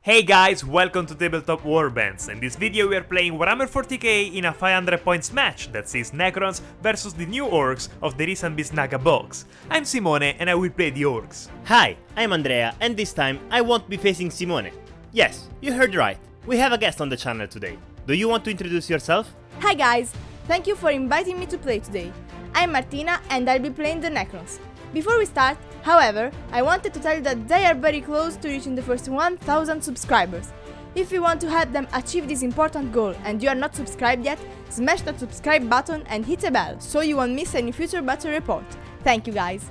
Hey guys, welcome to Tabletop Warbands. In this video we are playing Warhammer 40k in a 500 points match that sees Necrons versus the new orcs of the recent Bisnaga box. I'm Simone and I will play the orcs. Hi, I'm Andrea and this time I won't be facing Simone. Yes, you heard right, we have a guest on the channel today. Do you want to introduce yourself? Hi guys, thank you for inviting me to play today. I'm Martina and I'll be playing the Necrons. Before we start, however, I wanted to tell you that they are very close to reaching the first 1000 subscribers. If you want to help them achieve this important goal and you are not subscribed yet, smash that subscribe button and hit the bell so you won't miss any future battle report. Thank you guys.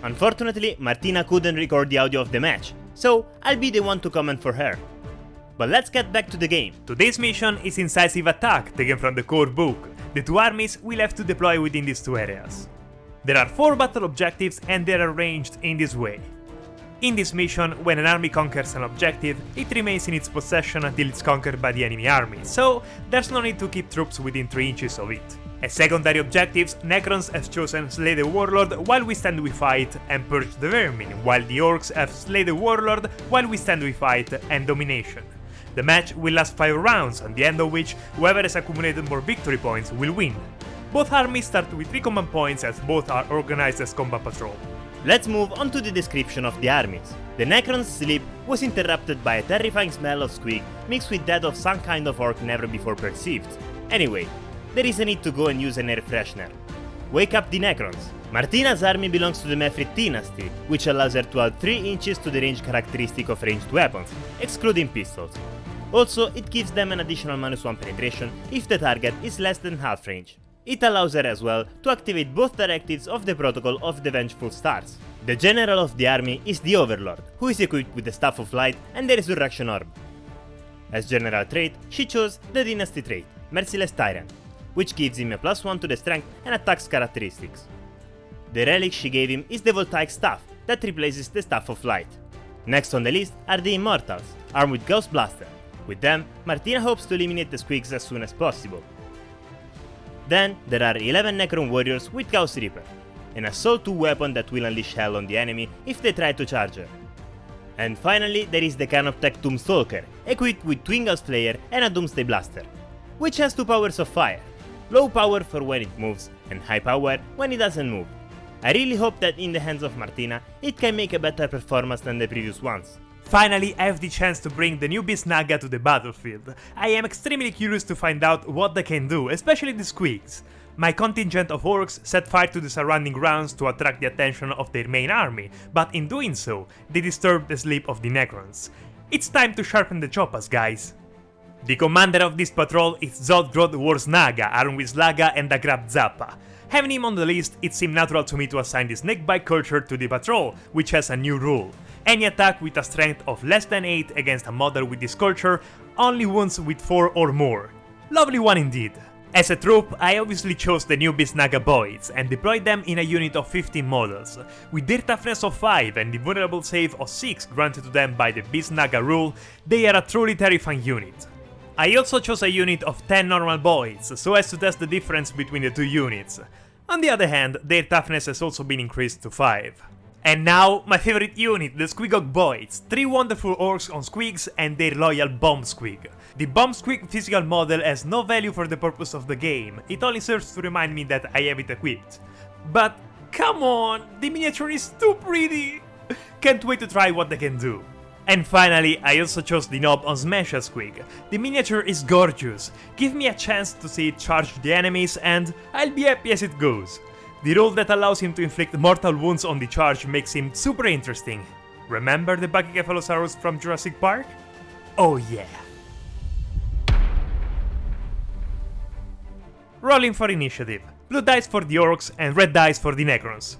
Unfortunately, Martina couldn't record the audio of the match, so I'll be the one to comment for her. But let's get back to the game. Today's mission is Incisive Attack, taken from the core book. The two armies will have to deploy within these two areas. There are 4 battle objectives and they are arranged in this way. In this mission, when an army conquers an objective, it remains in its possession until it's conquered by the enemy army, so there's no need to keep troops within 3 inches of it. As secondary objectives, Necrons have chosen Slay the Warlord while we stand we fight and Purge the Vermin, while the Orcs have Slay the Warlord while we stand we fight and Domination. The match will last 5 rounds, at the end of which whoever has accumulated more victory points will win. Both armies start with 3 command points as both are organized as combat patrol. Let's move on to the description of the armies. The Necrons' sleep was interrupted by a terrifying smell of squeak mixed with that of some kind of orc never before perceived. Anyway, there is a need to go and use an air freshener. Wake up the Necrons. Martina's army belongs to the Mefrit dynasty, which allows her to add 3 inches to the range characteristic of ranged weapons, excluding pistols. Also, it gives them an additional -1 penetration if the target is less than half range. It allows her as well to activate both directives of the Protocol of the Vengeful Stars. The general of the army is the Overlord, who is equipped with the Staff of Light and the Resurrection Orb. As general trait, she chose the Dynasty trait, Merciless Tyrant, which gives him a +1 to the strength and attacks characteristics. The relic she gave him is the Voltaic Staff, that replaces the Staff of Light. Next on the list are the Immortals, armed with Gauss Blaster. With them, Martina hopes to eliminate the squeaks as soon as possible. Then, there are 11 Necron warriors with Gauss Reaper, an Assault 2 weapon that will unleash hell on the enemy if they try to charge her. And finally, there is the Canoptech Doomstalker, equipped with Twin Gauss Flare and a Doomsday Blaster, which has 2 powers of fire, low power for when it moves, and high power when it doesn't move. I really hope that in the hands of Martina, it can make a better performance than the previous ones. Finally, I have the chance to bring the new Bisnaga to the battlefield. I am extremely curious to find out what they can do, especially the squeaks. My contingent of orcs set fire to the surrounding grounds to attract the attention of their main army, but in doing so, they disturbed the sleep of the Necrons. It's time to sharpen the choppers, guys. The commander of this patrol is Zodgrod Warsnaga, armed with Slaga and a Grab Zappa. Having him on the list, it seemed natural to me to assign the Snakebite culture to the patrol, which has a new rule. Any attack with a strength of less than 8 against a model with this culture only wounds with 4 or more. Lovely one indeed. As a troop, I obviously chose the new Bisnaga Boys and deployed them in a unit of 15 models. With their toughness of 5 and the vulnerable save of 6 granted to them by the Bisnaga rule, they are a truly terrifying unit. I also chose a unit of 10 normal boys, so as to test the difference between the 2 units. On the other hand, their toughness has also been increased to 5. And now, my favorite unit, the Squigog Boys, 3 wonderful orcs on squigs and their loyal Bomb Squig. The Bomb Squig physical model has no value for the purpose of the game, it only serves to remind me that I have it equipped. But come on, the miniature is too pretty! Can't wait to try what they can do. And finally, I also chose the Nob on Smasher Squig. The miniature is gorgeous, give me a chance to see it charge the enemies and I'll be happy as it goes. The rule that allows him to inflict mortal wounds on the charge makes him super interesting. Remember the Pachycephalosaurus from Jurassic Park? Oh yeah. Rolling for initiative. Blue dice for the orcs and red dice for the Necrons.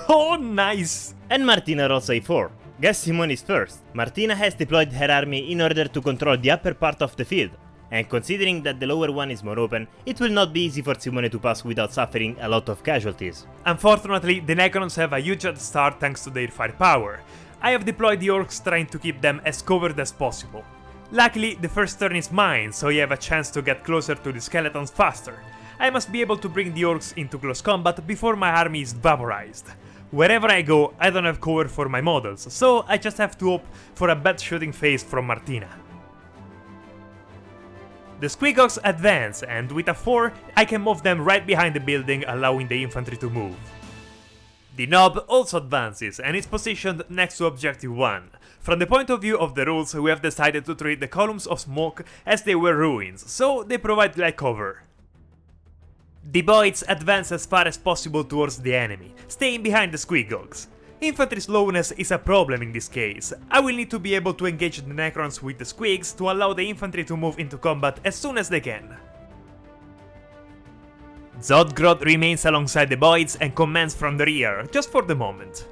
Oh nice! And Martina rolls a 4. Guess Simone is first. Martina has deployed her army in order to control the upper part of the field, and considering that the lower one is more open, it will not be easy for Simone to pass without suffering a lot of casualties. Unfortunately, the Necrons have a huge head start thanks to their firepower. I have deployed the orcs trying to keep them as covered as possible. Luckily, the first turn is mine, so I have a chance to get closer to the skeletons faster. I must be able to bring the orcs into close combat before my army is vaporized. Wherever I go, I don't have cover for my models, so I just have to hope for a bad shooting phase from Martina. The Squeakhogs advance, and with a 4, I can move them right behind the building, allowing the infantry to move. The Nob also advances, and is positioned next to Objective 1. From the point of view of the rules, we have decided to treat the columns of smoke as they were ruins, so they provide light cover. The Boids advance as far as possible towards the enemy, staying behind the Squeakhogs. Infantry slowness is a problem in this case. I will need to be able to engage the Necrons with the Squeaks to allow the infantry to move into combat as soon as they can. Zodgrod remains alongside the Boids and commands from the rear, just for the moment.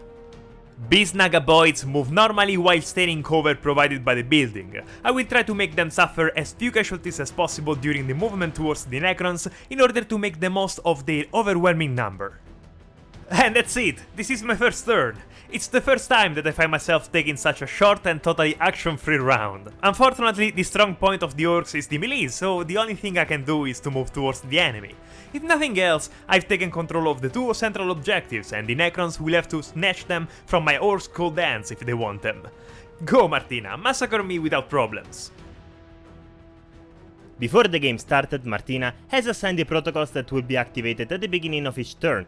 Beast Naga Boids move normally while staying in cover provided by the building. I will try to make them suffer as few casualties as possible during the movement towards the Necrons in order to make the most of their overwhelming number. And that's it, this is my first turn. It's the first time that I find myself taking such a short and totally action-free round. Unfortunately, the strong point of the orcs is the melee, so the only thing I can do is to move towards the enemy. If nothing else, I've taken control of the 2 central objectives, and the Necrons will have to snatch them from my orcs' cold hands if they want them. Go Martina, massacre me without problems. Before the game started, Martina has assigned the protocols that will be activated at the beginning of each turn.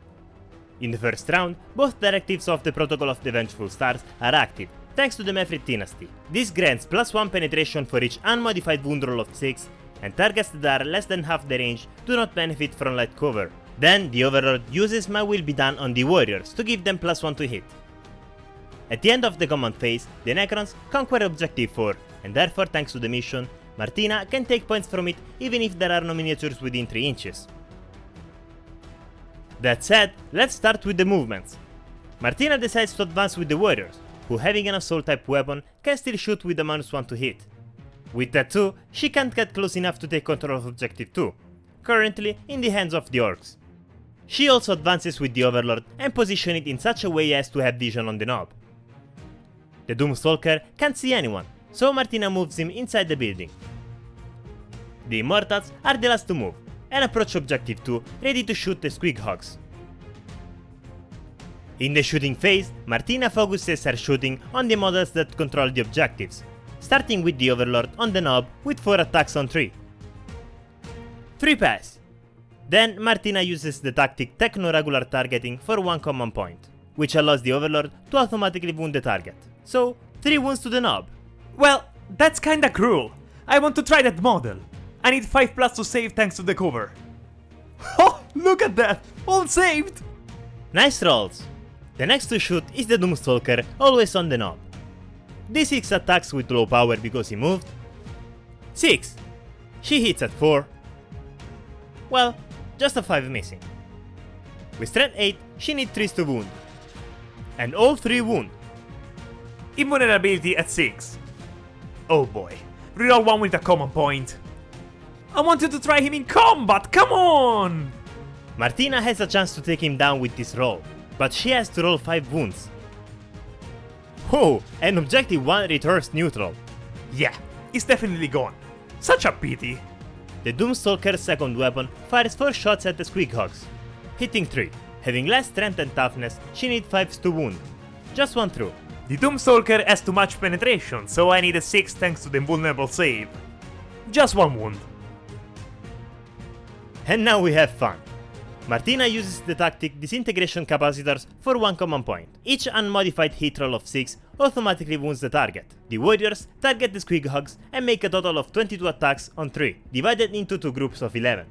In the first round, both directives of the Protocol of the Vengeful Stars are active, thanks to the Mefrit dynasty. This grants +1 penetration for each unmodified wound roll of 6, and targets that are less than half the range do not benefit from light cover. Then the Overlord uses My Will Be Done on the warriors to give them +1 to hit. At the end of the command phase, the Necrons conquer Objective 4, and therefore thanks to the mission, Martina can take points from it even if there are no miniatures within 3 inches. That said, let's start with the movements. Martina decides to advance with the warriors, who having an assault type weapon can still shoot with a -1 to hit. With that too, she can't get close enough to take control of Objective 2, currently in the hands of the orcs. She also advances with the Overlord and positions it in such a way as to have vision on the Nob. The Doomstalker can't see anyone, so Martina moves him inside the building. The Immortals are the last to move, and approach Objective 2 ready to shoot the Squeakhogs. In the shooting phase, Martina focuses her shooting on the models that control the objectives, starting with the Overlord on the Nob with 4 attacks on 3. 3 pass. Then Martina uses the tactic Techno-Regular Targeting for 1 command point, which allows the Overlord to automatically wound the target. So, 3 wounds to the Nob. Well, that's kinda cruel. I want to try that model. I need 5+ to save thanks to the cover. Oh, look at that! All saved! Nice rolls! The next to shoot is the Doomstalker, always on the Nob. D6 attacks with low power because he moved. 6. She hits at 4. Well, just a 5 missing. With strength 8, she needs 3 to wound. And all 3 wound. Invulnerability at 6. Oh boy. Reroll 1 with a common point. I wanted to try him in combat, come on! Martina has a chance to take him down with this roll, but she has to roll 5 wounds. Oh, and Objective 1 returns neutral. Yeah, it's definitely gone. Such a pity. The Doomstalker's second weapon fires 4 shots at the Squeakhogs, hitting 3. Having less strength and toughness, she needs 5 to wound. Just 1 through. The Doomstalker has too much penetration, so I need a 6 thanks to the invulnerable save. Just 1 wound. And now we have fun. Martina uses the tactic Disintegration Capacitors for 1 command point. Each unmodified hit roll of 6 automatically wounds the target. The warriors target the Squeakhogs and make a total of 22 attacks on 3, divided into 2 groups of 11.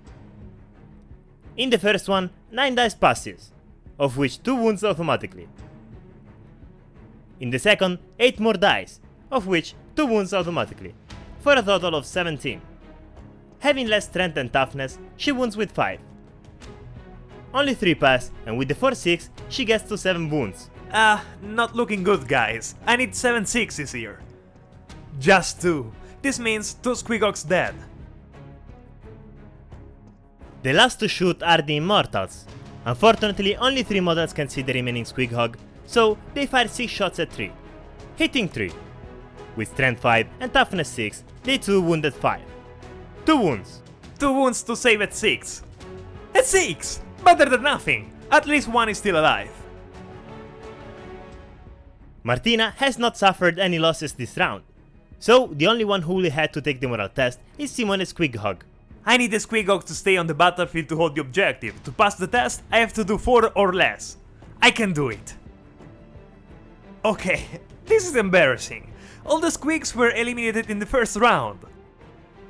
In the first one, 9 dice passes, of which 2 wounds automatically. In the second, 8 more dice, of which 2 wounds automatically, for a total of 17. Having less strength and toughness, she wounds with 5. Only 3 pass, and with the 4-6, she gets to 7 wounds. Not looking good, guys. I need 7 6s here. Just 2. This means 2 Squeakhogs dead. The last to shoot are the Immortals. Unfortunately, only 3 models can see the remaining Squeakhog, so they fire 6 shots at 3, hitting 3. With strength 5 and toughness 6, they too wounded 5. 2 wounds. 2 wounds to save at 6. At 6! Better than nothing! At least one is still alive. Martina has not suffered any losses this round, so the only one who will had to take the moral test is Simone Squighog. I need the Squighog to stay on the battlefield to hold the objective. To pass the test, I have to do 4 or less. I can do it. Okay, this is embarrassing. All the Squigs were eliminated in the first round.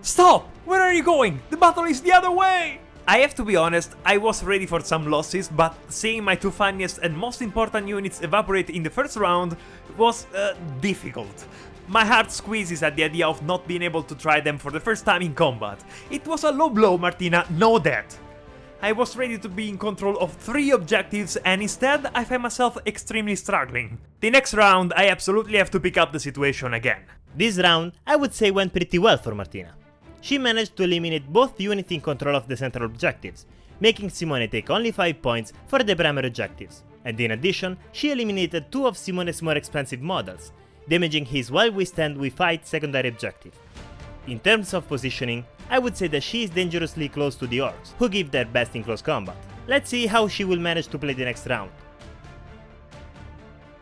Stop! Where are you going? The battle is the other way! I have to be honest, I was ready for some losses, but seeing my 2 funniest and most important units evaporate in the first round was difficult. My heart squeezes at the idea of not being able to try them for the first time in combat. It was a low blow, Martina, know that. I was ready to be in control of 3 objectives and instead I find myself extremely struggling. The next round I absolutely have to pick up the situation again. This round, I would say, went pretty well for Martina. She managed to eliminate both units in control of the central objectives, making Simone take only 5 points for the primary objectives, and in addition, she eliminated 2 of Simone's more expensive models, damaging his while we stand we fight secondary objective. In terms of positioning, I would say that she is dangerously close to the orcs, who give their best in close combat. Let's see how she will manage to play the next round.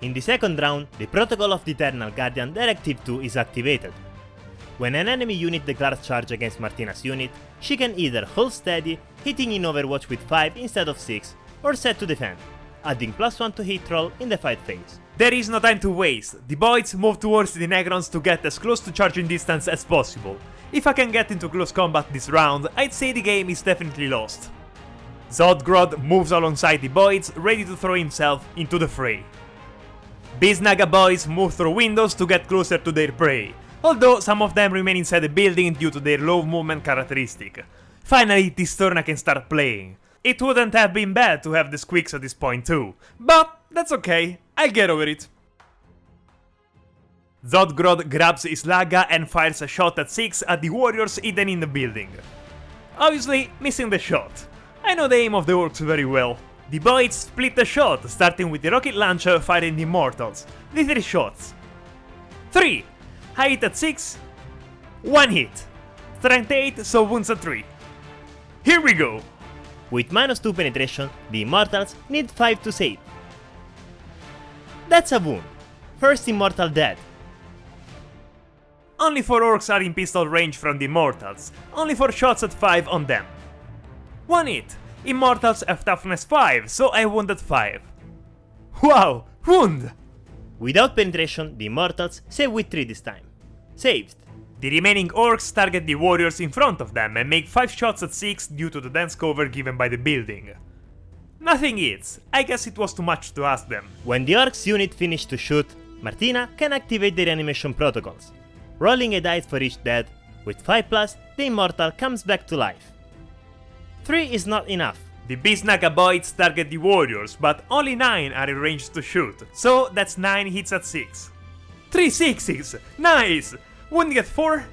In the second round, the Protocol of the Eternal Guardian Directive 2 is activated. When an enemy unit declares charge against Martina's unit, she can either hold steady, hitting in Overwatch with 5 instead of 6, or set to defend, adding +1 to hit roll in the fight phase. There is no time to waste. The Boyds move towards the Necrons to get as close to charging distance as possible. If I can get into close combat this round, I'd say the game is definitely lost. Zodgrod moves alongside the Boyds, ready to throw himself into the fray. Biznaga boys move through windows to get closer to their prey, although some of them remain inside the building due to their low movement characteristic. Finally, this turn I can start playing. It wouldn't have been bad to have the Squigs at this point too, but that's okay, I'll get over it. Zodgrod grabs his Laga and fires a shot at 6 at the warriors hidden in the building. Obviously, missing the shot. I know the aim of the orcs very well. The Boyds split the shot, starting with the rocket launcher firing the Immortals. The 3 shots. 3! I hit at 6. 1 hit. Strength 8, so wounds at 3. Here we go! With -2 penetration, the Immortals need 5 to save. That's a wound. First Immortal dead. Only 4 orcs are in pistol range from the Immortals. Only 4 shots at 5 on them. 1 hit. Immortals have toughness 5, so I wounded 5. Wow! Wound! Without penetration, the Immortals save with 3 this time. Saved. The remaining orcs target the warriors in front of them and make 5 shots at 6 due to the dense cover given by the building. Nothing hits. I guess it was too much to ask them. When the orcs unit finish to shoot, Martina can activate the reanimation protocols. Rolling a dice for each dead, with 5+, the Immortal comes back to life. 3 is not enough. The Biznaga boys target the warriors, but only 9 are in range to shoot, so that's 9 hits at 6. 3 sixes! Nice! Wounding at 4?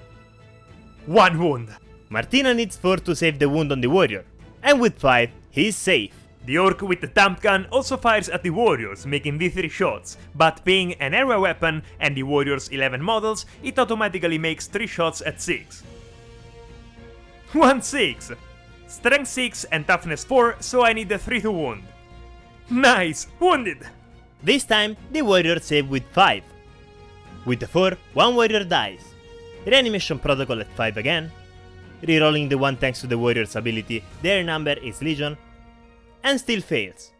1 wound. Martina needs 4 to save the wound on the warrior, and with 5, he is safe. The orc with the thump gun also fires at the warriors, making D3 shots, but being an area weapon and the warriors' 11 models, it automatically makes 3 shots at 6. 1 6! Strength 6 and toughness 4, so I need a 3 to wound. Nice! Wounded! This time, the warrior saved with 5. With the 4, 1 warrior dies. Reanimation protocol at 5 again. Rerolling the 1 thanks to the warrior's ability, their number is Legion. And still fails.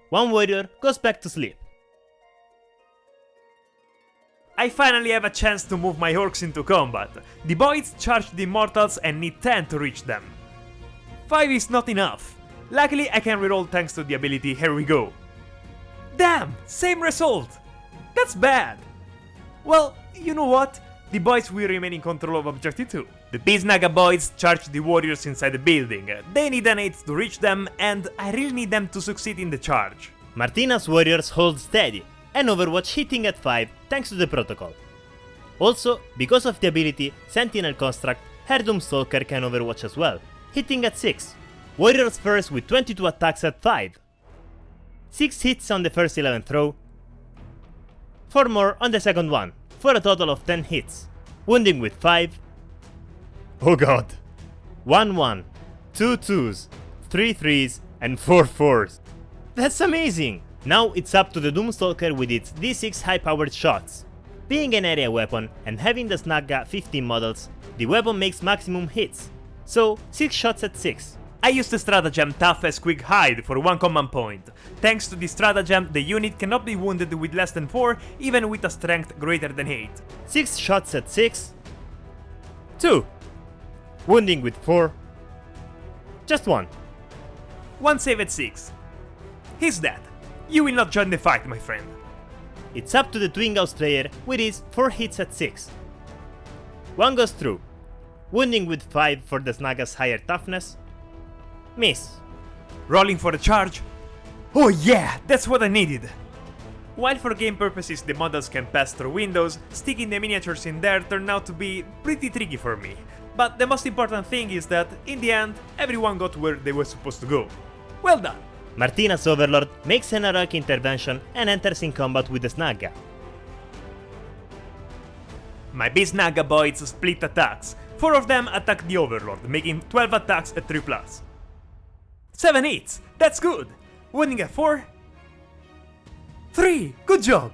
1 warrior goes back to sleep. I finally have a chance to move my orcs into combat. The Boyds charge the Immortals and need 10 to reach them. 5 is not enough. Luckily I can reroll thanks to the ability Here We Go. Damn! Same result! That's bad! Well, you know what? The Boyds will remain in control of Objective 2. The Biznaga Boyds charge the warriors inside the building. They need an 8 to reach them, and I really need them to succeed in the charge. Martina's warriors hold steady, and Overwatch hitting at 5 thanks to the protocol. Also, because of the ability Sentinel Construct, her Doomstalker can Overwatch as well, hitting at 6. Warriors first with 22 attacks at 5. 6 hits on the first 11 throw, 4 more on the second one, for a total of 10 hits, wounding with 5. Oh god. 1 1, 2 2s, 3 3s, and 4 4s. That's amazing! Now it's up to the Doomstalker with its D6 high-powered shots. Being an area weapon and having the Snagga 15 models, the weapon makes maximum hits, so 6 shots at 6. I used the stratagem Tough as Quick Hide for 1 command point. Thanks to this stratagem, the unit cannot be wounded with less than 4, even with a strength greater than 8. 6 shots at 6. 2. Wounding with 4. Just 1. 1 save at 6. He's dead. You will not join the fight, my friend. It's up to the Twin Gauss player with his 4 hits at 6. 1 goes through. Wounding with 5 for the Snagga's higher toughness. Miss. Rolling for a charge? Oh yeah, that's what I needed! While for game purposes the models can pass through windows, sticking the miniatures in there turned out to be pretty tricky for me. But the most important thing is that, in the end, everyone got where they were supposed to go. Well done! Martina's Overlord makes an heroic intervention and enters in combat with the Snagga. My Bisnaga boys split attacks. 4 of them attack the Overlord, making 12 attacks at 3+. 7 hits! That's good! Wounding at 4? 3! Good job!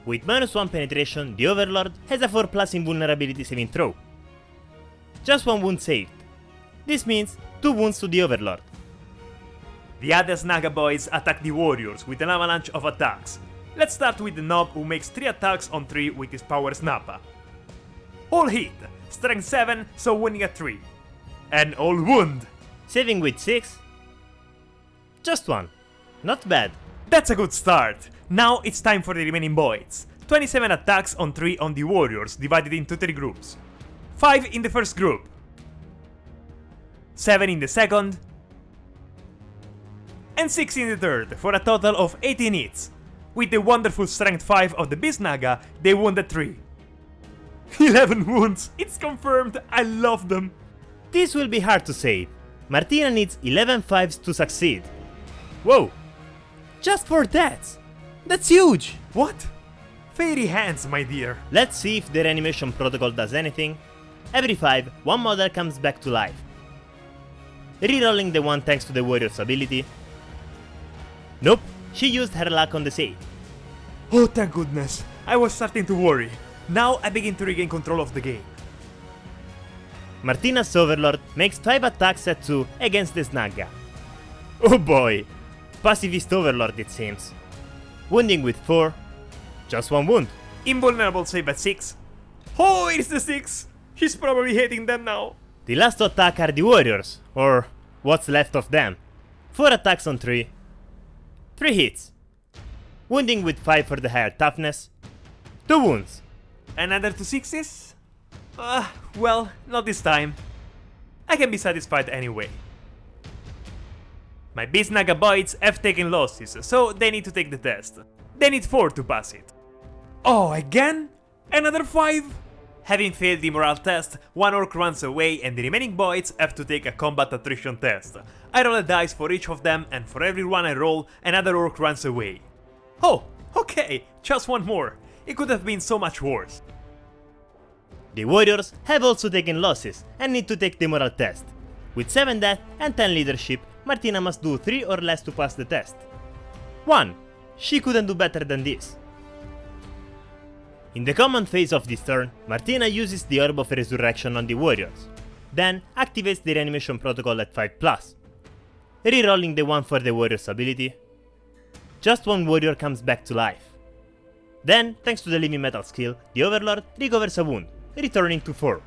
With -1 penetration, the Overlord has a 4+ invulnerability saving throw. Just 1 wound saved. This means 2 wounds to the Overlord. The other Snaga boys attack the warriors with an avalanche of attacks. Let's start with the Nob who makes 3 attacks on 3 with his power Snappa. All hit! Strength 7, so wounding at 3. And all wound! Saving with 6. Just 1. Not bad. That's a good start! Now it's time for the remaining boys. 27 attacks on 3 on the warriors, divided into 3 groups. 5 in the first group. 7 in the second. And 6 in the third, for a total of 18 hits. With the wonderful strength 5 of the Bisnaga, they wounded 3. 11 wounds! It's confirmed! I love them! This will be hard to save. Martina needs 11 5s to succeed. Whoa! Just 4 deaths! That's huge! What? Fairy hands, my dear. Let's see if the reanimation protocol does anything. Every 5, one model comes back to life. Rerolling the 1 thanks to the warrior's ability. Nope, she used her luck on the save. Oh, thank goodness. I was starting to worry. Now I begin to regain control of the game. Martina's Overlord makes 5 attacks at 2 against the Snagga. Oh boy! Pacifist Overlord it seems. Wounding with 4. Just 1 wound. Invulnerable save at 6. Oh, it's the 6! She's probably hating them now. The last to attack are the warriors, or what's left of them. 4 attacks on 3. 3 hits. Wounding with 5 for the higher toughness. 2 wounds. Another 2 6s? Well, not this time. I can be satisfied anyway. My Bisnaga boys have taken losses, so they need to take the test. They need 4 to pass it. Oh, again? Another 5? Having failed the morale test, 1 orc runs away and the remaining boys have to take a combat attrition test. I roll a dice for each of them and for every one I roll, another orc runs away. Oh, okay, just 1 more. It could have been so much worse. The warriors have also taken losses and need to take the morale test. With 7 death and 10 leadership, Martina must do 3 or less to pass the test. 1. She couldn't do better than this. In the command phase of this turn, Martina uses the Orb of Resurrection on the warriors, then activates the reanimation protocol at 5+. Rerolling the 1 for the warrior's ability. Just 1 warrior comes back to life. Then, thanks to the Living Metal skill, the Overlord recovers a wound, returning to 4.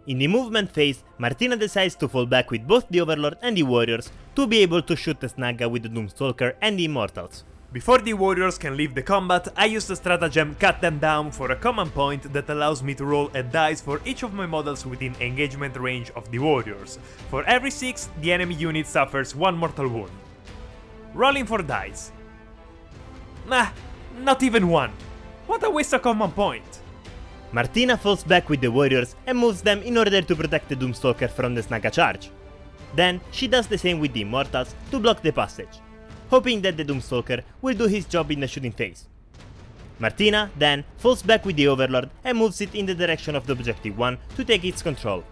In the movement phase, Martina decides to fall back with both the Overlord and the warriors to be able to shoot the Snagga with the Doomstalker and the Immortals. Before the warriors can leave the combat, I use the stratagem Cut Them Down for a command point that allows me to roll a dice for each of my models within engagement range of the warriors. For every 6, the enemy unit suffers 1 mortal wound. Rolling for dice. Nah, not even 1. What a waste of command point. Martina falls back with the warriors and moves them in order to protect the Doomstalker from the Snagga charge. Then she does the same with the Immortals to block the passage, hoping that the Doomstalker will do his job in the shooting phase. Martina then falls back with the Overlord and moves it in the direction of the Objective 1 to take its control.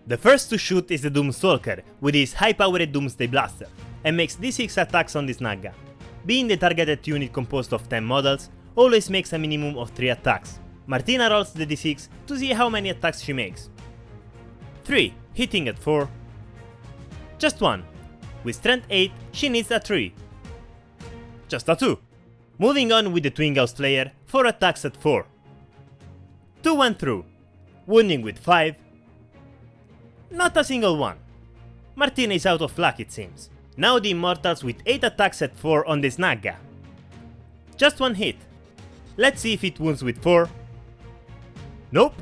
The first to shoot is the Doomstalker with his high-powered Doomsday Blaster. and makes d6 attacks on this Naga. Being the targeted unit composed of 10 models, always makes a minimum of 3 attacks. Martina rolls the d6 to see how many attacks she makes. 3, hitting at 4. Just 1. With strength 8, she needs a 3. Just a 2. Moving on with the Twin-Gauss player, 4 attacks at 4. 2 went through, wounding with 5. Not a single one. Martina is out of luck, it seems. Now the Immortals with 8 attacks at 4 on this Naga. Just 1 hit. Let's see if it wounds with 4. Nope.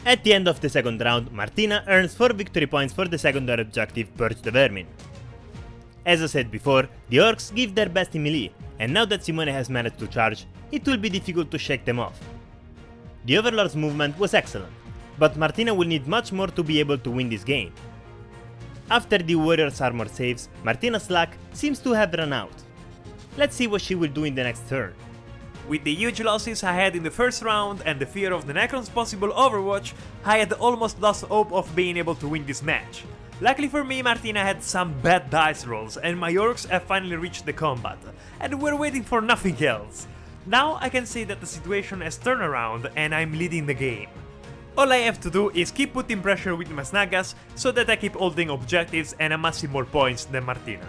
At the end of the second round, Martina earns 4 victory points for the secondary objective, Purge the Vermin. As I said before, the Orcs give their best in melee, and now that Simone has managed to charge, it will be difficult to shake them off. The Overlord's movement was excellent, but Martina will need much more to be able to win this game. After the Warrior's armor saves, Martina's luck seems to have run out. Let's see what she will do in the next turn. With the huge losses I had in the first round and the fear of the Necron's possible overwatch, I had almost lost hope of being able to win this match. Luckily for me, Martina had some bad dice rolls and my Orcs have finally reached the combat, and we're waiting for nothing else. Now I can say that the situation has turned around and I'm leading the game. All I have to do is keep putting pressure with my Snagas so that I keep holding objectives and amassing more points than Martina.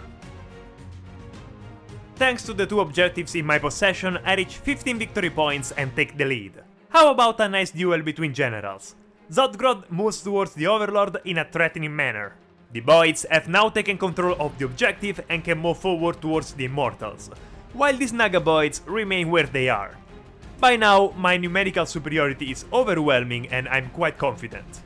Thanks to the 2 objectives in my possession, I reach 15 victory points and take the lead. How about a nice duel between generals? Zodgrod moves towards the Overlord in a threatening manner. The Boids have now taken control of the objective and can move forward towards the Immortals, while these Naga Boids remain where they are. By now, my numerical superiority is overwhelming and I'm quite confident.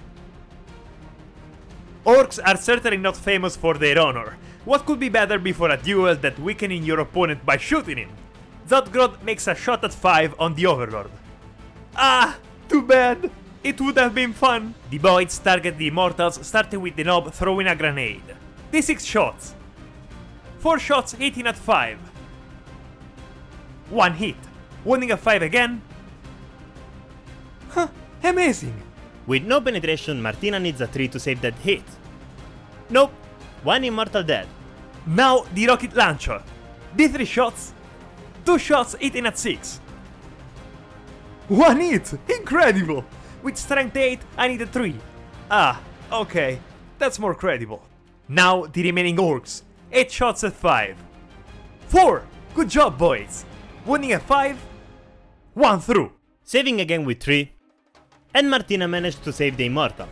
Orcs are certainly not famous for their honor. What could be better before a duel than weakening your opponent by shooting him? Zodgrod makes a shot at 5 on the Overlord. Ah, too bad! It would have been fun! The Boids target the Immortals, starting with the Nob throwing a grenade. D6 shots. 4 shots hitting at 5. 1 hit. Wounding at 5 again. Huh, amazing! With no penetration, Martina needs a 3 to save that hit. Nope, 1 Immortal dead. Now the rocket launcher. D3 shots. 2 shots hitting at 6. 1 hit! Incredible! With strength 8, I need a 3. Ah, okay. That's more credible. Now the remaining Orcs. 8 shots at 5. 4! Good job, boys! Wounding at 5. 1 through. Saving again with 3. And Martina managed to save the Immortal.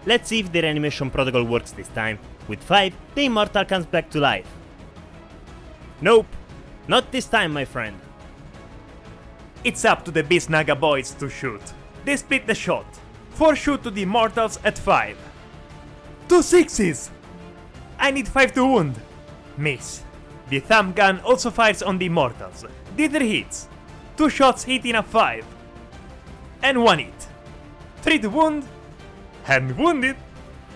Let's see if the reanimation protocol works this time. With 5, the Immortal comes back to life. Nope, not this time, my friend. It's up to the Beast Naga boys to shoot. They split the shot. 4 shoot to the Immortals at 5. 2 sixes! I need 5 to wound. Miss. The thumb gun also fires on the Immortals. D3 hits. 2 shots hitting at 5. And 1 hit. 3 to wound. And wounded.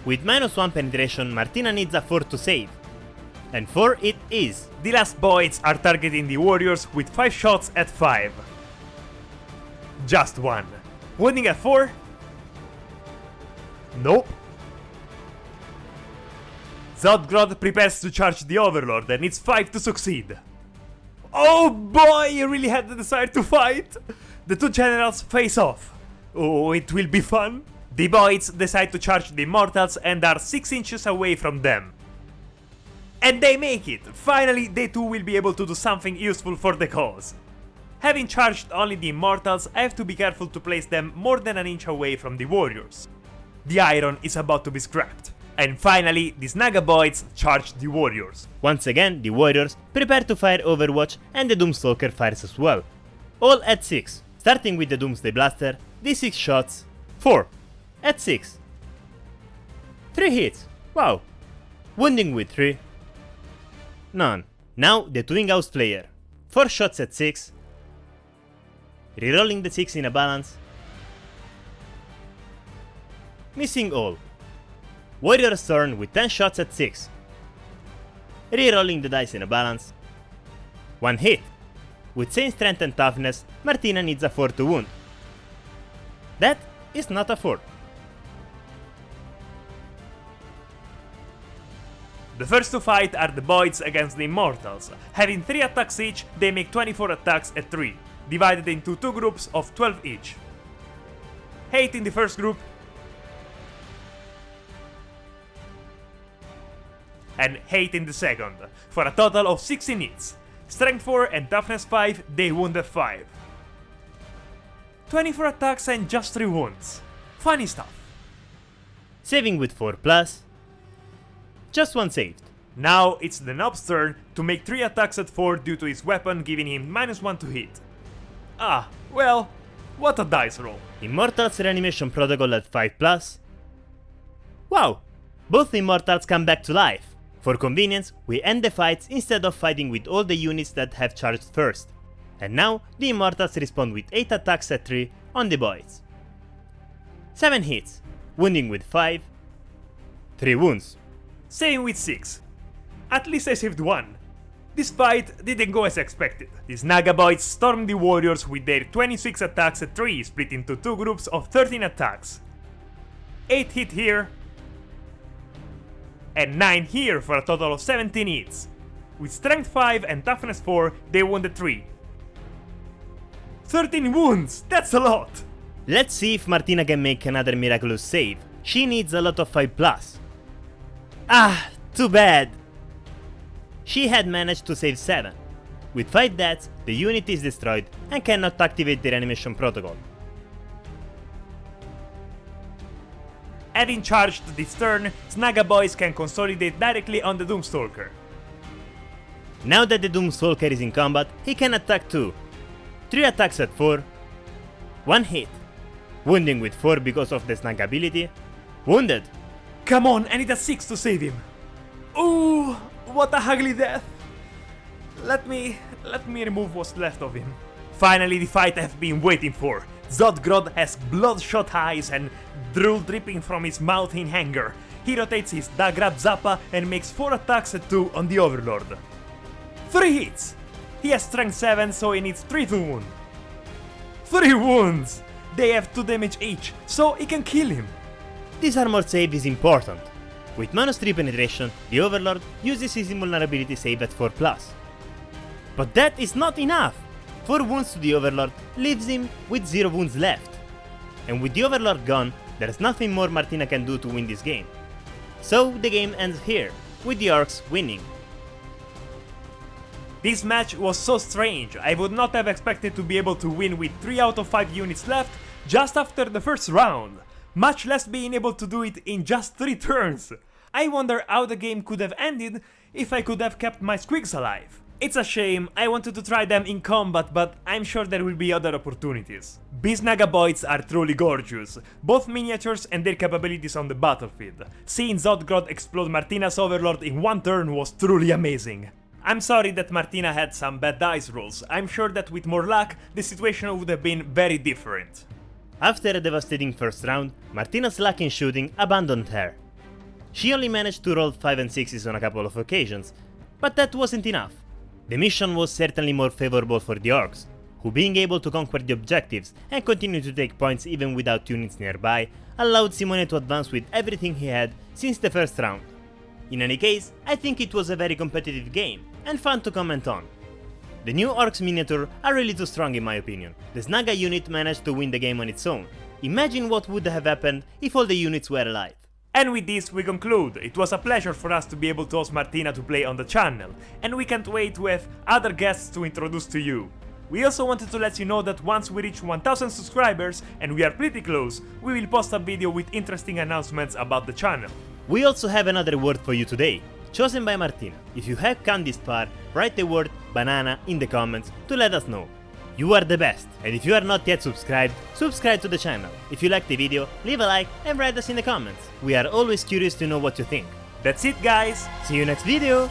With -1 penetration, Martina needs a 4 to save. And 4 it is. The last boys are targeting the Warriors with 5 shots at 5. Just 1. Wounding at 4. Nope. Zodgrod prepares to charge the Overlord and needs 5 to succeed. Oh boy, he really had the desire to fight! The 2 generals face off. Oh, it will be fun. The Boids decide to charge the Immortals and are 6 inches away from them. And they make it! Finally, they too will be able to do something useful for the cause. Having charged only the Immortals, I have to be careful to place them more than an inch away from the Warriors. The iron is about to be scrapped. And finally, the Naga Boids charge the Warriors. Once again, the Warriors prepare to fire Overwatch and the Doomstalker fires as well. All at 6, starting with the Doomsday Blaster, d6 shots, 4, at 6. 3 hits, wow. Wounding with 3. None. Now the Twin-Gauss player, 4 shots at 6. Rerolling the 6 in a balance. Missing all. Warrior's turn with 10 shots at 6. Rerolling the dice in a balance. 1 hit. With same strength and toughness, Martina needs a 4 to wound. That is not a 4. The first to fight are the Boyds against the Immortals. Having 3 attacks each, they make 24 attacks at 3, divided into 2 groups of 12 each. 8 in the first group, and 8 in the second, for a total of 16 hits. Strength 4 and Toughness 5, they wounded 5. 24 attacks and just 3 wounds. Funny stuff. Saving with 4+, just 1 saved. Now it's the Nob's turn to make 3 attacks at 4 due to his weapon giving him -1 to hit. Ah, well, what a dice roll. Immortals Reanimation Protocol at 5+. Wow, both Immortals come back to life. For convenience, we end the fights instead of fighting with all the units that have charged first. And now, the Immortals respond with 8 attacks at 3 on the Boys. 7 hits, wounding with 5, 3 wounds. Saving with 6. At least I saved 1. This fight didn't go as expected. These Naga Boys stormed the warriors with their 26 attacks at 3 split into 2 groups of 13 attacks. 8 hit here, and 9 here for a total of 17 hits. With Strength 5 and Toughness 4, they wounded 3. 13 wounds! That's a lot! Let's see if Martina can make another miraculous save. She needs a lot of 5+. Ah, too bad! She had managed to save 7. With 5 deaths, the unit is destroyed and cannot activate the reanimation protocol. Having charged this turn, Naga Boys can consolidate directly on the Doomstalker. Now that the Doomstalker is in combat, he can attack too. 3 attacks at 4, 1 hit, wounding with 4 because of the snag ability, wounded. Come on, I need a 6 to save him. Ooh, what a ugly death. Let me remove what's left of him. Finally, the fight I've been waiting for. Zodgrod has bloodshot eyes and drool dripping from his mouth in anger. He rotates his Dagrab Zappa and makes 4 attacks at 2 on the Overlord. 3 hits! He has strength 7, so he needs 3 to wound. 3 wounds! They have 2 damage each, so he can kill him. This armor save is important. With -3 penetration, the Overlord uses his invulnerability save at 4+. But that is not enough! 4 wounds to the Overlord leaves him with 0 wounds left. And with the Overlord gone, there's nothing more Martina can do to win this game. So the game ends here, with the Orcs winning. This match was so strange. I would not have expected to be able to win with 3 out of 5 units left just after the first round, much less being able to do it in just 3 turns. I wonder how the game could have ended if I could have kept my squigs alive. It's a shame, I wanted to try them in combat, but I'm sure there will be other opportunities. These Naga Boys are truly gorgeous, both miniatures and their capabilities on the battlefield. Seeing Zodgrod explode Martina's Overlord in 1 turn was truly amazing. I'm sorry that Martina had some bad dice rolls. I'm sure that with more luck, the situation would have been very different. After a devastating first round, Martina's luck in shooting abandoned her. She only managed to roll 5 and 6s on a couple of occasions, but that wasn't enough. The mission was certainly more favorable for the Orcs, who being able to conquer the objectives and continue to take points even without units nearby, allowed Simone to advance with everything he had since the first round. In any case, I think it was a very competitive game, and fun to comment on. The new Orcs miniature are really too strong in my opinion. The Snaga unit managed to win the game on its own. Imagine what would have happened if all the units were alive. And with this we conclude. It was a pleasure for us to be able to host Martina to play on the channel, and we can't wait to have other guests to introduce to you. We also wanted to let you know that once we reach 1000 subscribers, and we are pretty close, we will post a video with interesting announcements about the channel. We also have another word for you today, chosen by Martina. If you have come this far, write the word banana in the comments to let us know. You are the best, and if you are not yet subscribed, subscribe to the channel. If you like the video, leave a like and write us in the comments. We are always curious to know what you think. That's it, guys! See you next video!